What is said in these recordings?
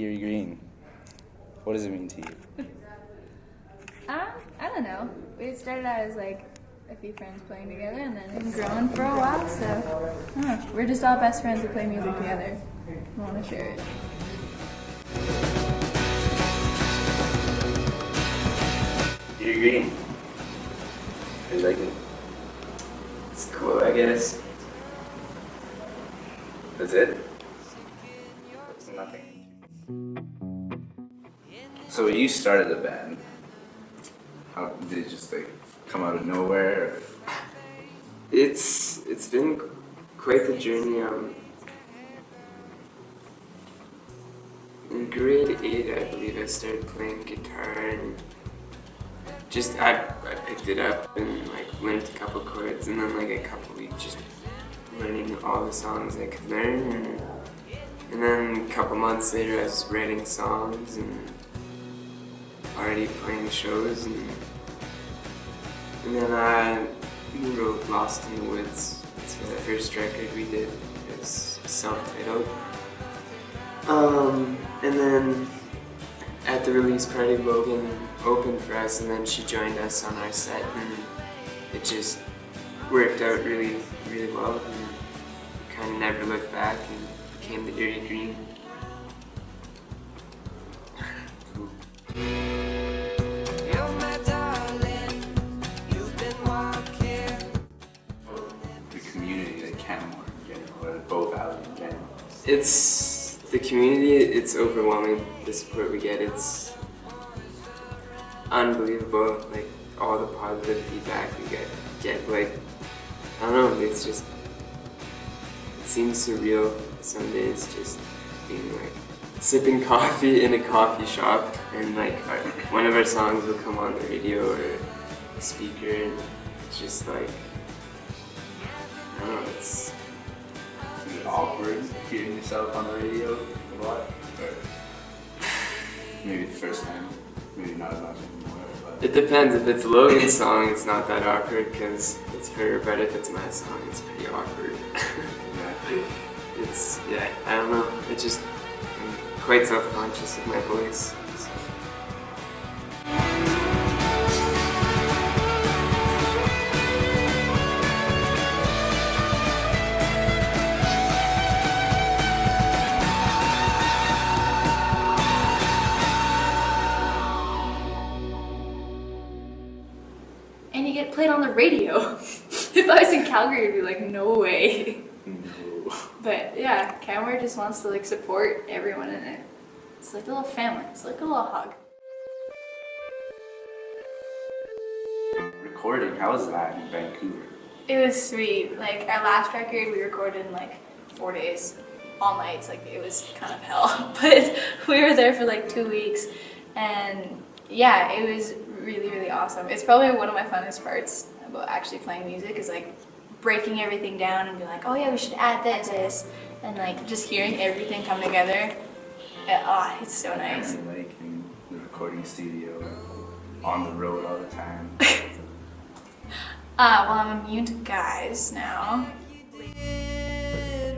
Eerie Green? What does it mean to you? I don't know. We started out as like a few friends playing together, and then it's been growing for a while. So I don't know. We're just all best friends who play music together. We want to share it. Eerie Green. I like it. It's cool, I guess. That's it? That's nothing. So you started the band. How did it just like come out of nowhere? Or? It's been quite the journey. In grade 8, I believe, I started playing guitar, and just I picked it up and like learned a couple chords, and then like a couple weeks just learning all the songs I could learn, and then a couple months later I was writing songs and already playing shows, and then we wrote Lost in the Woods. It's the first record we did. It was self-titled. And then at the release party, Logan opened for us, and then she joined us on our set, and it just worked out really, really well, and we kind of never looked back and became the Eerie Green. The community, like Canmore in general, or both out in general. It's the community, it's overwhelming, the support we get. It's unbelievable, like all the positive feedback we get like, I don't know, it's just, it seems surreal some days, just being like sipping coffee in a coffee shop, and like one of our songs will come on the radio or a speaker, and it's just like, I don't know, it's Is it awkward hearing yourself on the radio a lot? Or maybe the first time, maybe not as much anymore. But it depends. If it's Logan's song, it's not that awkward because it's her, but if it's my song, it's pretty awkward. yeah. I don't know. It's just, I'm quite self-conscious of my voice. So. And you get played on the radio. If I was in Calgary, I'd be like, no way. No. But yeah, Canmore just wants to like support everyone in it. It's like a little family. It's like a little hug. Recording, how was that in Vancouver? It was sweet. Like our last record, we recorded in like 4 days, all nights. Like it was kind of hell, but we were there for like 2 weeks, and yeah, it was really, really awesome. It's probably one of my funnest parts about actually playing music is like breaking everything down and be like, oh yeah, we should add this, and like just hearing everything come together. It's so nice. And, like in the recording studio, on the road all the time. Well, I'm immune to guys now.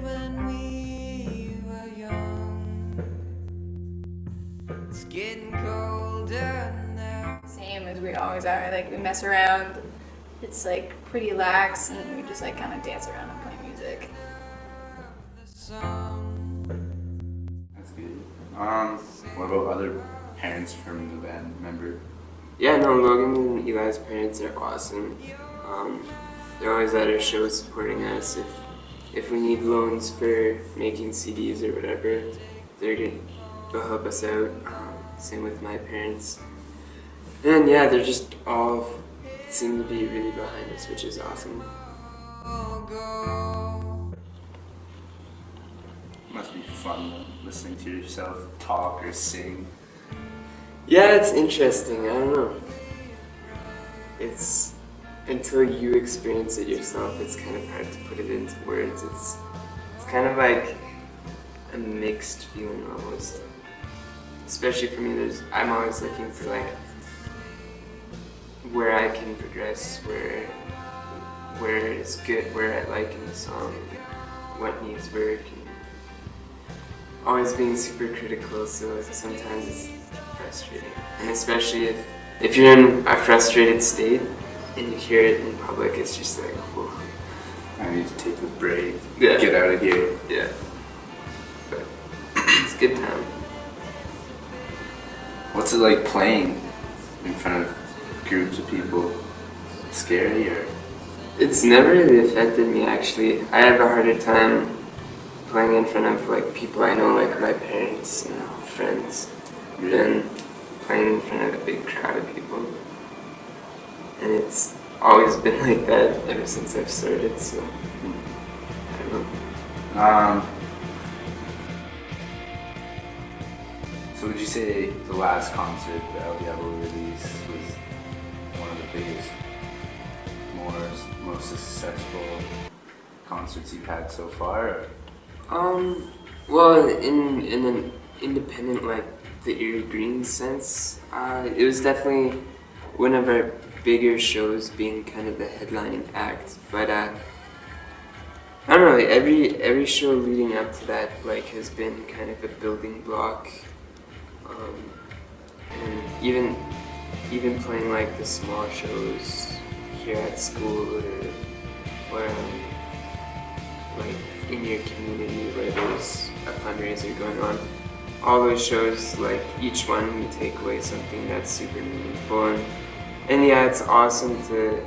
When we were young, it's getting colder now. Same as we always are. Like we mess around. It's like pretty lax, and we just like kind of dance around and play music. That's good. What about other parents from the band member? Yeah, no, Logan and Eli's parents are awesome. They're always at our shows supporting us. If we need loans for making CDs or whatever, they'll help us out. Same with my parents. And yeah, they're just all seem to be really behind us, which is awesome. Must be fun though, listening to yourself talk or sing. Yeah, it's interesting. I don't know. It's until you experience it yourself, it's kind of hard to put it into words. It's kind of like a mixed feeling almost. Especially for me, I'm always looking for like where I can progress, where it's good, where I like in the song, what needs work. And always being super critical, so sometimes it's frustrating. And especially if you're in a frustrated state and you hear it in public, it's just like, whoa. I need to take a break. Yeah. Get out of here. Yeah. But it's a good time. What's it like playing in front of groups of people? Scary or? It's never really affected me actually. I have a harder time playing in front of like people I know, like my parents and friends, than playing in front of a big crowd of people. And it's always been like that ever since I've started, so I don't know. So would you say the last concert, the El Diablo release, was one of the biggest, most successful concerts you've had so far? Or? Well, in an independent, like the Eerie Green sense, it was definitely one of our bigger shows, being kind of the headlining act. But I don't know, like, every show leading up to that like has been kind of a building block. And even playing like the small shows here at school or like in your community where there's a fundraiser going on, all those shows, like each one you take away something that's super meaningful, and yeah, it's awesome to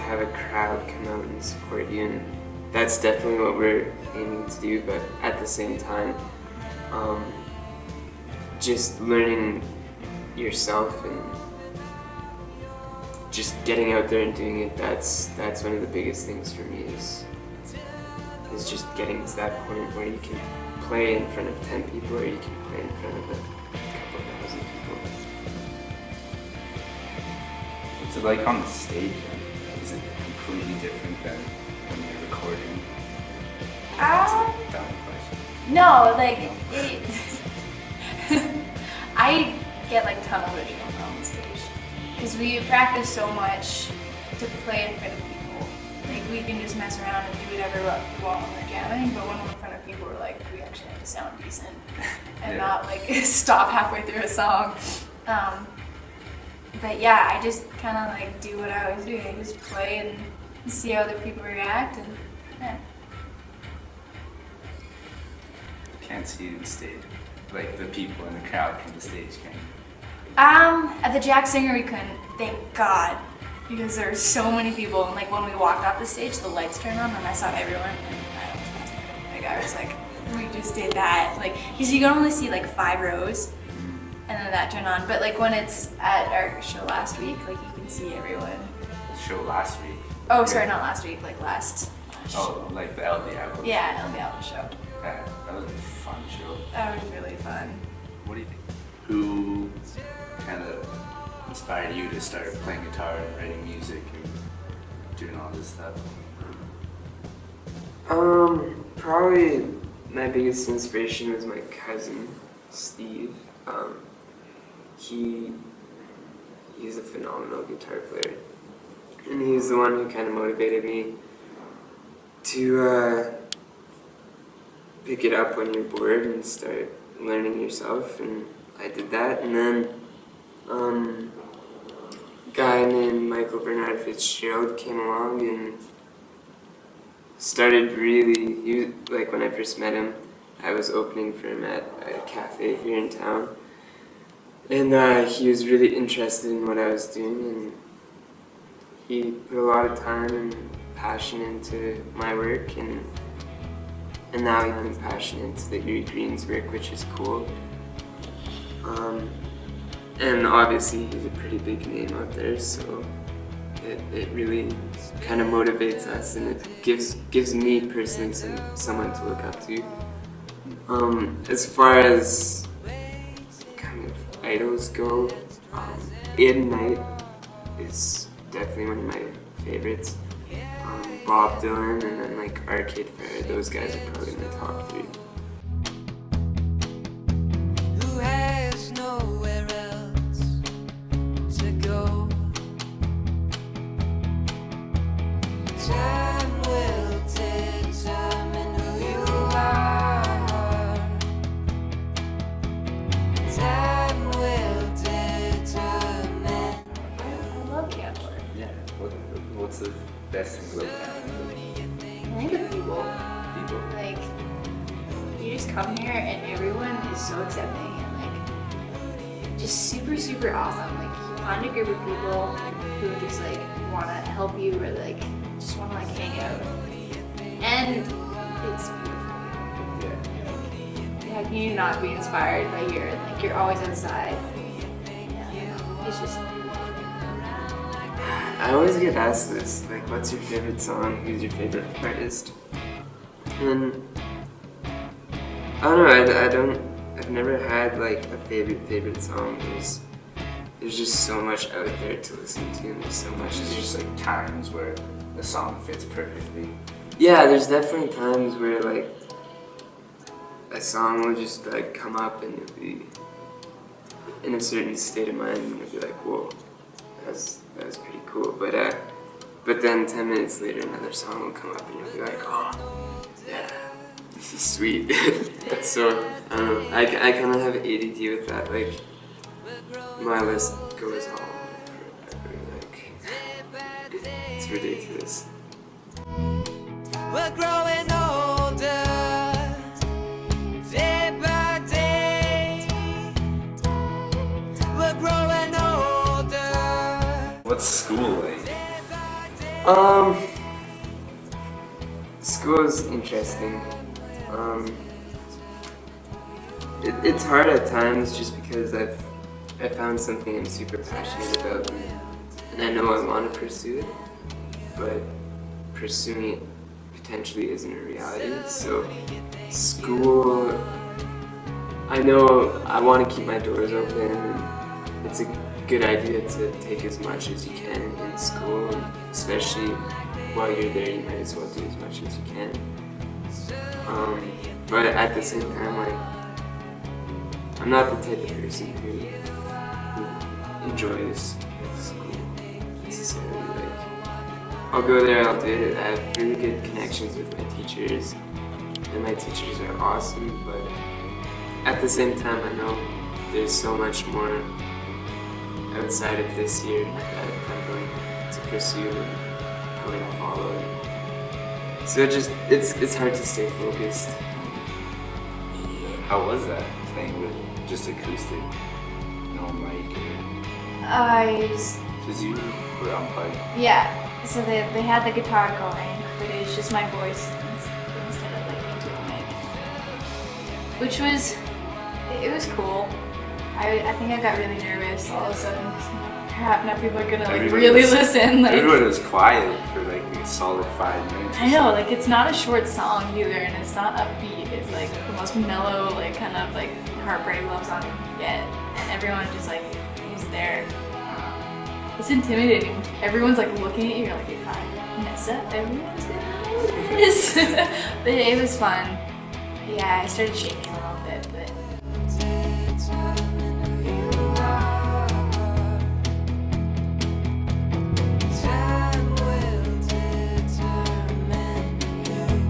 have a crowd come out and support you, and that's definitely what we're aiming to do. But at the same time, just learning yourself and just getting out there and doing it, that's one of the biggest things for me is just getting to that point where you can play in front of 10 people or you can play in front of a couple thousand people. What's it like on the stage? Is it completely different than when you're recording? Dumb question. No, like it. I get like tunnel vision on stage because we practice so much to play in front of people. Like we can just mess around and do whatever we want when we're jamming, but when we're in front of people, we're like, we actually have to sound decent and not like stop halfway through a song. But yeah, I just kind of like do what I always do. I just play and see how other people react, and yeah. Can't see you on stage. Like the people in the crowd from the stage can. At the Jack Singer we couldn't, thank God, because there were so many people, and like when we walked off the stage, the lights turned on, and I saw everyone, and I almost passed out. Like I was like, we just did that, like, because you can only see like 5 rows, and then that turned on. But like when it's at our show last week, like you can see everyone. The show last week. Oh, sorry, not last week, like last. Oh, like the El Diablo. Yeah, it'll be out the show. Yeah, that was a fun show. That was really fun. What do you think? Who kind of inspired you to start playing guitar and writing music and doing all this stuff? Probably my biggest inspiration was my cousin, Steve. He's a phenomenal guitar player, and he was the one who kind of motivated me to pick it up when you're bored and start learning yourself, and I did that. And then a guy named Michael Bernard Fitzgerald came along and started really, like when I first met him, I was opening for him at a cafe here in town, and he was really interested in what I was doing, and he put a lot of time and passion into my work, and now I'm passionate into the Eerie Green's work, which is cool. And obviously he's a pretty big name out there, so it really kind of motivates us, and it gives me personally someone to look up to. As far as kind of idols go, Ed Knight is definitely one of my favorites. Bob Dylan, and then like Arcade Fire, those guys are probably in the top 3. Who has nowhere else to go? Time will determine who you are. with best in Globe I think the people. people? Like, you just come here and everyone is so accepting and like just super, super awesome. Like, you find a group of people who just like want to help you or like just want to like hang out. And it's beautiful. Yeah. How can you not be inspired by here? Like, you're always outside. Yeah, it's just. I always get asked this, like, what's your favorite song? Who's your favorite artist? And I don't know. I've never had like a favorite song. There's just so much out there to listen to, and there's so much. There's just like times where the song fits perfectly. Yeah, there's definitely times where like a song will just like come up and you'll be in a certain state of mind and you'll be like, whoa, that was pretty cool. But then 10 minutes later another song will come up and you'll be like, oh, yeah, this is sweet. So I don't know, I kind of have ADD with that. Like my list goes on forever. Like it's ridiculous. We're growing older, day by day. We're growing older. What's school like? School is interesting. It's hard at times just because I found something I'm super passionate about and I know I want to pursue it, but pursuing it potentially isn't a reality. So school, I know I want to keep my doors open and it's a good idea to take as much as you can in school, and especially while you're there you might as well do as much as you can. But at the same time, like, I'm not the type of person who enjoys school necessarily. Like, I'll go there, I'll do it. I have really good connections with my teachers, and my teachers are awesome, but at the same time, I know there's so much more outside of this year that I'm going to pursue and going to follow. So it's hard to stay focused. How was that playing with just acoustic, no mic? Because you were unplugged. Yeah, so they had the guitar going, but it was just my voice instead of like into a mic. Which was, it was cool. I think I got really nervous all of a sudden. 'Cause I'm like, crap, now people are gonna like Everybody really was- listen. Like, Everyone was quiet for like a solid 5 minutes. or I know, something. like it's not a short song either, and it's not upbeat. It's like the most mellow, like kind of like heartbreak love song you can get, and everyone just like was there. It's intimidating. Everyone's like looking at you. You're like, if I mess up, everyone's gonna notice. But it was fun. Yeah, I started shaking a little bit, but. Time will determine you.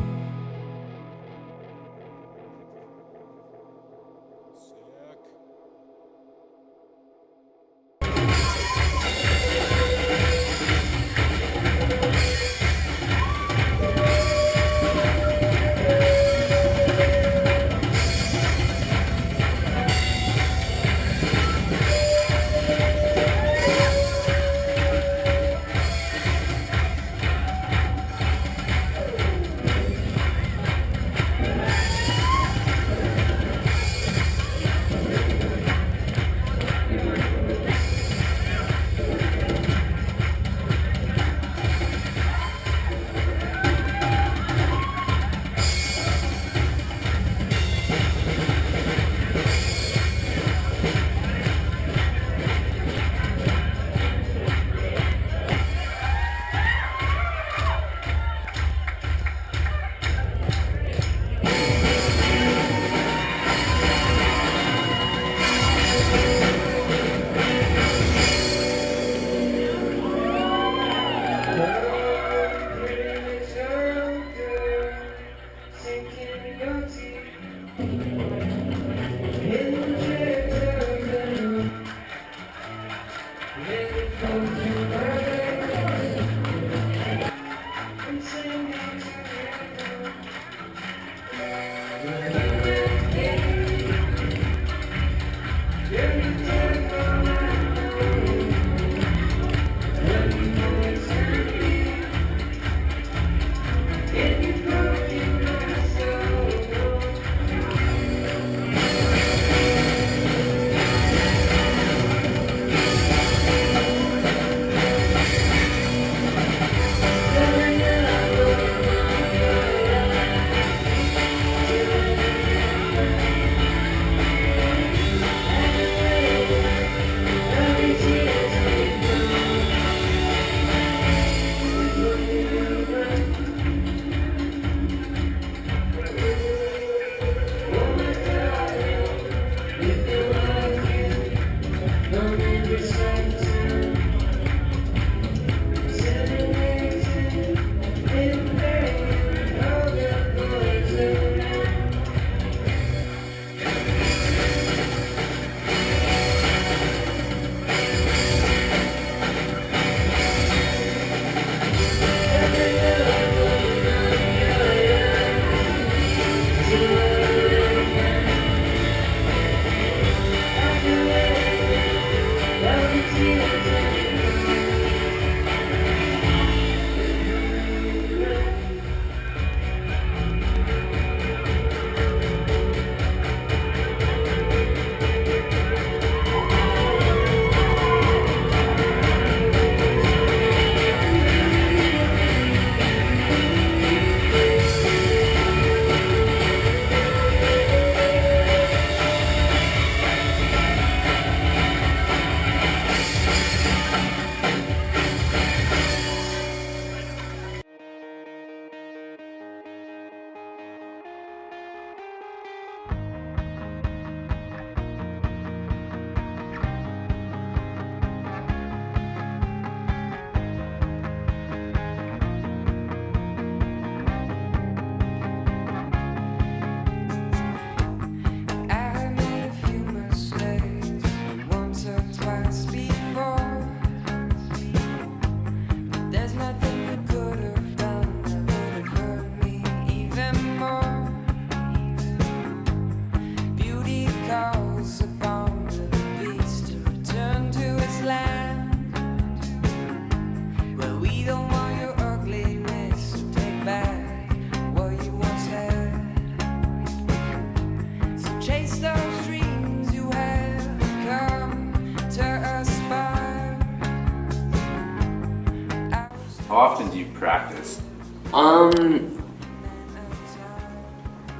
often do you practice?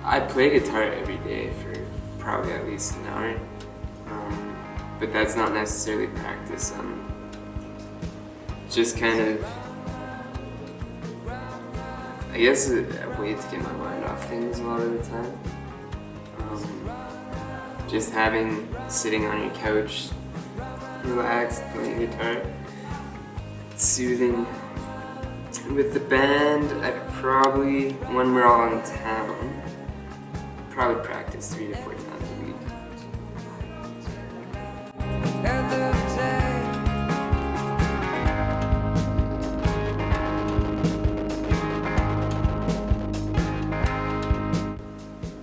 I play guitar every day for probably at least an hour, but that's not necessarily practice. Just kind of, I guess, a way to get my mind off things a lot of the time. Just sitting on your couch, relaxed, playing guitar, it's soothing. With the band, I probably, when we're all in town, probably practice 3 to 4 times a week.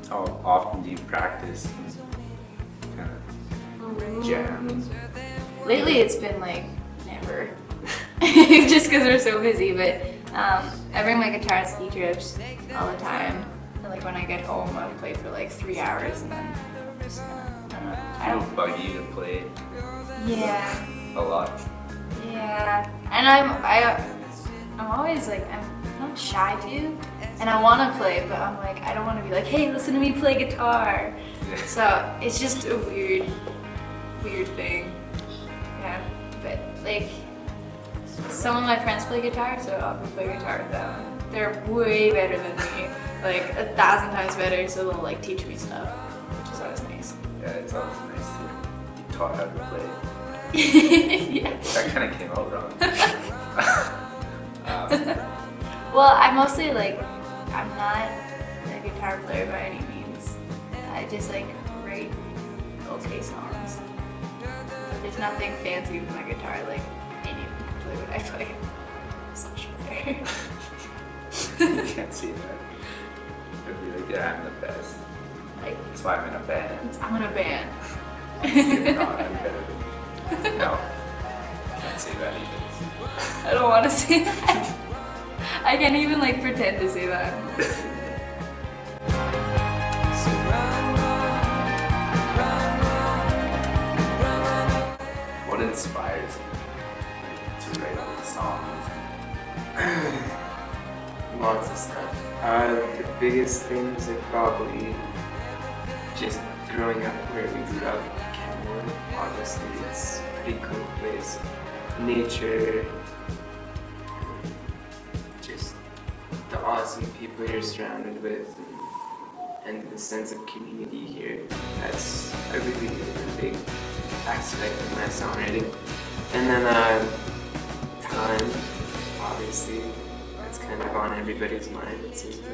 How often do you practice and kind of jam? Lately, it's been like never, just because we're so busy. But I bring my guitar to ski trips all the time. And like when I get home, I play for like 3 hours, and then just I don't know. It'll bug you to play Yeah, a lot. yeah. And I'm always like I'm not shy to, and I want to play, but I'm like I don't want to be like, hey, listen to me play guitar. Yeah. So it's just a weird thing. Yeah, but like some of my friends play guitar, so I'll go play guitar with them. They're way better than me, like 1,000 times better, so they'll like teach me stuff, which is always nice. Yeah, it's always nice to be taught how to play. Yeah. That kind of came out wrong. Well, I mostly like, I'm not a guitar player by any means. I just like write okay songs. But there's nothing fancy with my guitar, like anyone can play what I play. Such fair. You can't see that. It'd be like, yeah, I'm the best. Like, That's why I'm in a band. I'm in a band. You're not, I'm better than No. Can't say that either. I don't want to say that. I can't even like pretend to say that. What inspires you to write all these songs? Lots of stuff. The biggest things are probably just growing up where we grew up, Cameron. Obviously, it's a pretty cool place. Nature, just the awesome people you're surrounded with, and the sense of community here. That's a really, really big aspect of my songwriting. And then time, obviously, that's kind of on everybody's mind, it seems like.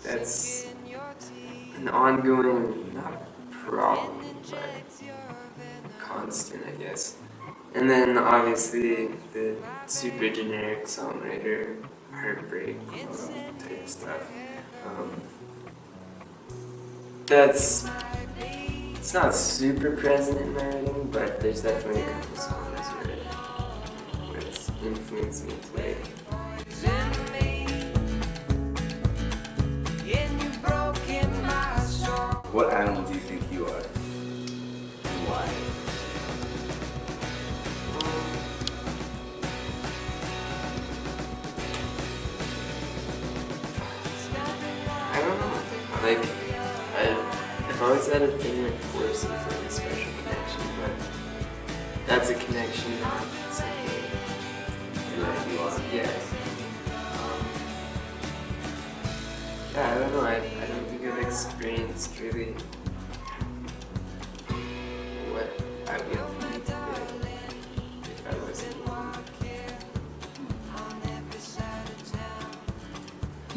That's an ongoing, not problem, but constant, I guess. And then obviously the super generic songwriter, heartbreak type stuff. It's not super present in my writing, but there's definitely a couple songs where it's influenced me to write. What animal do you think you are? And why? I don't know. Like, I've always had a thing with horses and a special connection, but that's a connection, not something Like you are? yeah. Yeah, I don't know. I don't think I've experienced really what I would be if I wasn't.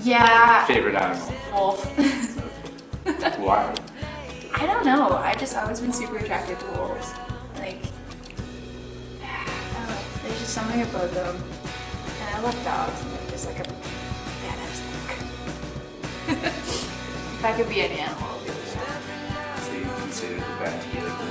Yeah. Favorite animal? Wolf. Why? I don't know. I just always been super attracted to wolves. Like, I don't know. There's just something about them. And I love dogs, and they're just like a badass dog. If I could be any animal, I'd be like that. So you consider the band to be like a